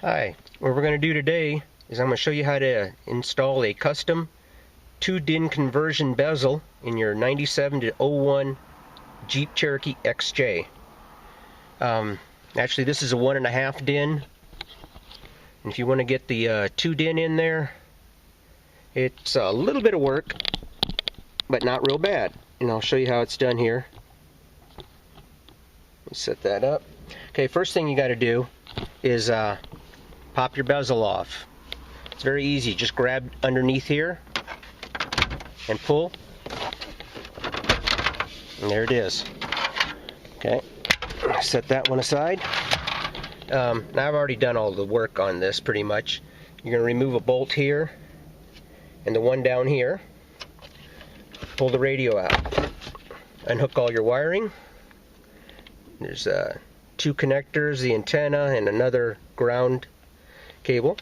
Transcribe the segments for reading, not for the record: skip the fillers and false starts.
Hi, what we're going to do today is I'm going to show you how to install a custom 2-DIN conversion bezel in your 97 to 01 Jeep Cherokee XJ. Actually, this is a 1.5 DIN, and if you want to get the 2 DIN in there, it's a little bit of work, but not real bad. And I'll show you how it's done here. Let me set that up. Okay, first thing you got to do is pop your bezel off. It's very easy. Just grab underneath here and pull, and there it is. Okay, set that one aside. Now I've already done all the work on this pretty much. You're going to remove a bolt here and the one down here. Pull the radio out. Unhook all your wiring. There's 2 connectors, the antenna, and another ground cable.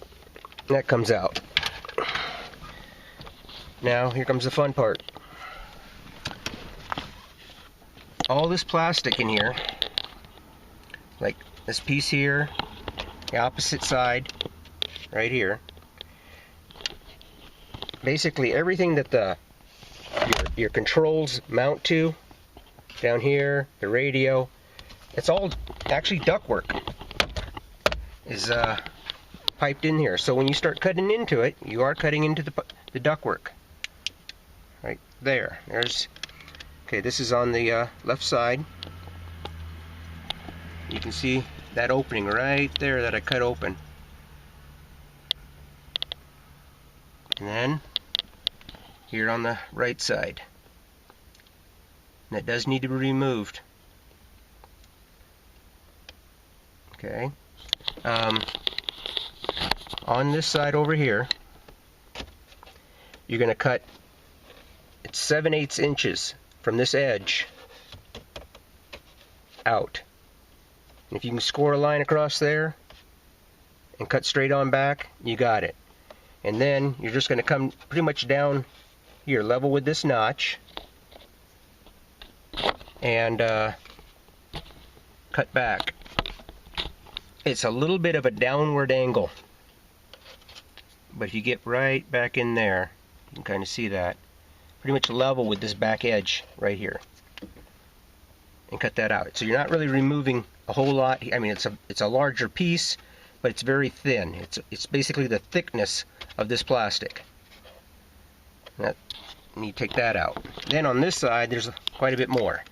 And that comes out. Now here comes the fun part. All this plastic in here, like this piece here, the opposite side, right here, basically everything that your controls mount to, down here, the radio, it's all actually ductwork is piped in here. So when you start cutting into it, you are cutting into the ductwork. Right there. There's. Okay, this is on the left side. You can see that opening right there that I cut open. And then here on the right side. And that does need to be removed. Okay. On this side over here, you're going to cut, it's 7/8 inches from this edge out. And if you can score a line across there and cut straight on back, you got it. And then you're just going to come pretty much down here, level with this notch, and cut back. It's a little bit of a downward angle, but if you get right back in there, you can kind of see that. Pretty much level with this back edge right here, and cut that out. So you're not really removing a whole lot. I mean, it's a larger piece, but it's very thin. It's basically the thickness of this plastic. And you take that out. Then on this side, there's quite a bit more.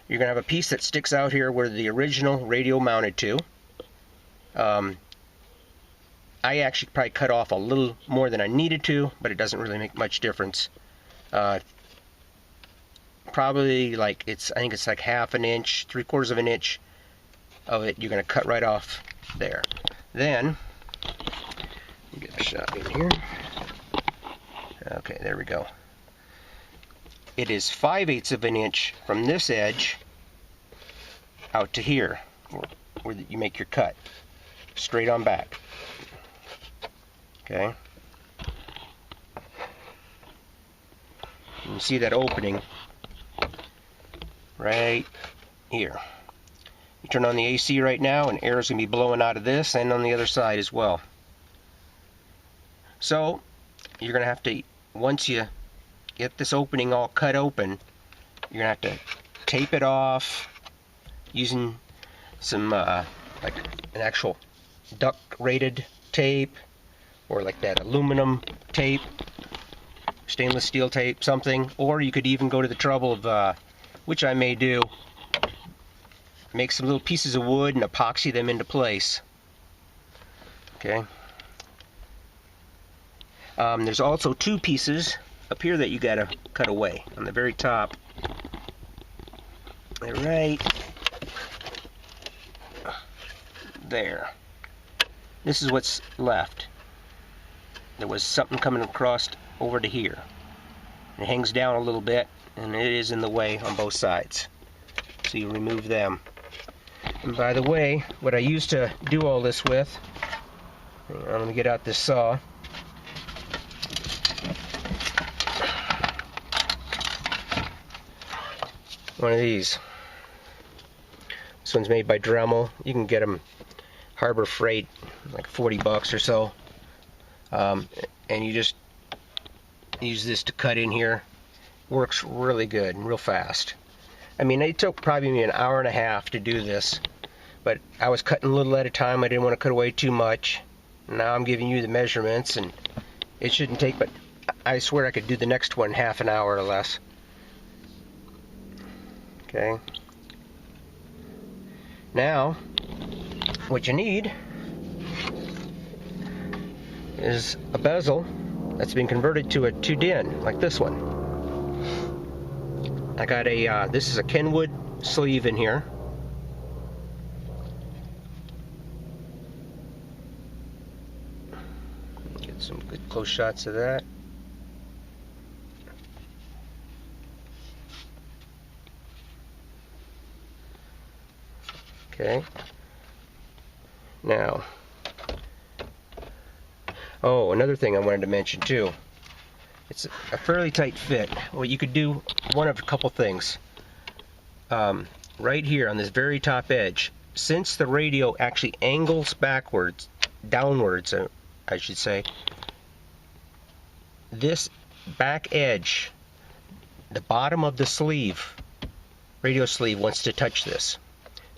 You're gonna have a piece that sticks out here where the original radio mounted to. I actually probably cut off a little more than I needed to, but it doesn't really make much difference. Probably like I think it's like 1/2 inch, 3/4 of an inch of it. You're going to cut right off there. Then get a shot in here. Okay, there we go. It is 5/8 of an inch from this edge out to here, where you make your cut, straight on back. Okay. You see that opening right here. You turn on the AC right now, and air is going to be blowing out of this and on the other side as well. So you're going to have to, once you get this opening all cut open, you're going to have to tape it off using some like an actual duct rated tape, or like that aluminum tape, stainless steel tape, something. Or you could even go to the trouble of, which I may do, make some little pieces of wood and epoxy them into place. Okay. There's also 2 pieces up here that you gotta cut away on the very top. They're right there. This is what's left. There was something coming across over to here. It hangs down a little bit, and it is in the way on both sides. So you remove them. And by the way, what I used to do all this with, I'm going to get out this saw. One of these. This one's made by Dremel. You can get them Harbor Freight, like 40 bucks or so. And you just use this to cut in here. Works really good and real fast. I mean, it took probably me an hour and a half to do this, but I was cutting a little at a time. I didn't want to cut away too much. Now I'm giving you the measurements, and it shouldn't take, but I swear I could do the next one half an hour or less. Okay. Now, what you need is a bezel that's been converted to a 2-din, like this one. I got a, this is a Kenwood sleeve in here. Get some good close shots of that. Okay. Now, oh, another thing I wanted to mention too. It's a fairly tight fit. Well, you could do one of a couple things. Right here on this very top edge, since the radio actually angles backwards, downwards, I should say, this back edge, the bottom of the sleeve, radio sleeve, wants to touch this.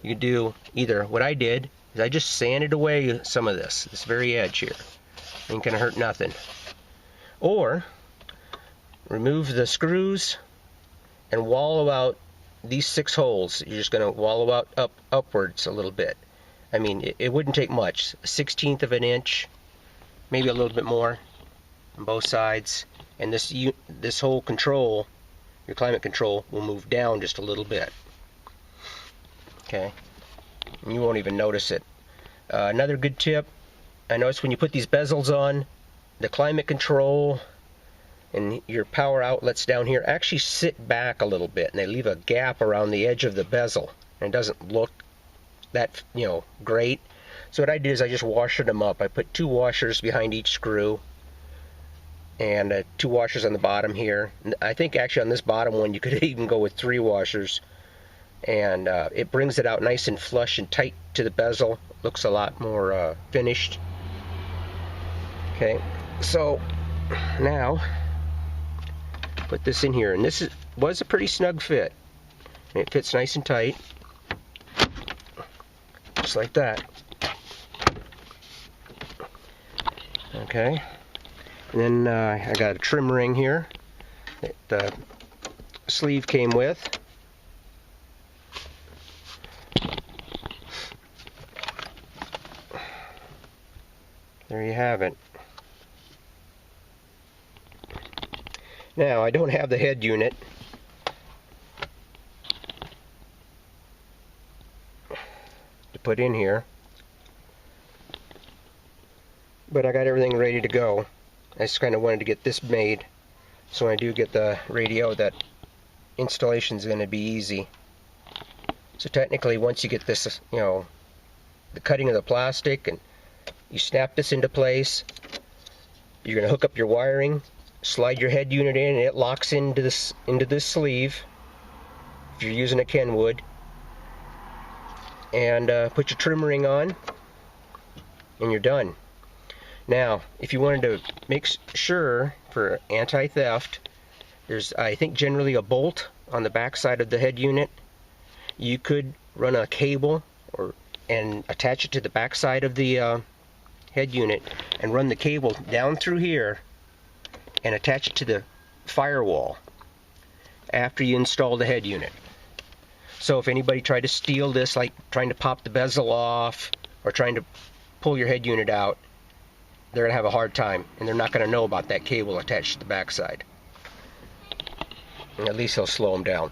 You can do either, what I did is I just sanded away some of this very edge here. Ain't gonna hurt nothing. Or remove the screws and wallow out these 6 holes. You're just gonna wallow out upwards a little bit. I mean, it wouldn't take much. 1/16 of an inch, maybe a little bit more on both sides. And this whole control, your climate control, will move down just a little bit. Okay, you won't even notice it. Another good tip, I noticed when you put these bezels on, the climate control and your power outlets down here actually sit back a little bit, and they leave a gap around the edge of the bezel, and it doesn't look that, you know, great. So what I did is I just washed them up. I put 2 washers behind each screw, and 2 washers on the bottom here. I think actually on this bottom one you could even go with 3 washers. And it brings it out nice and flush and tight to the bezel. Looks a lot more finished. Okay, so now put this in here, and this was a pretty snug fit. It fits nice and tight, just like that. Okay, and then I got a trim ring here that the sleeve came with. There you have it. Now, I don't have the head unit. To put in here. But I got everything ready to go. I just kind of wanted to get this made, so when I do get the radio, that installation is going to be easy. So technically, once you get this, you know, the cutting of the plastic, and you snap this into place, you're going to hook up your wiring, slide your head unit in, and it locks into this sleeve if you're using a Kenwood, and put your trim ring on, and you're done. Now, if you wanted to make sure for anti-theft, there's, I think, generally a bolt on the back side of the head unit. You could run a cable and attach it to the back side of the head unit, and run the cable down through here and attach it to the firewall after you install the head unit. So if anybody tried to steal this, like trying to pop the bezel off or trying to pull your head unit out, they're going to have a hard time, and they're not going to know about that cable attached to the backside. And at least he'll slow them down.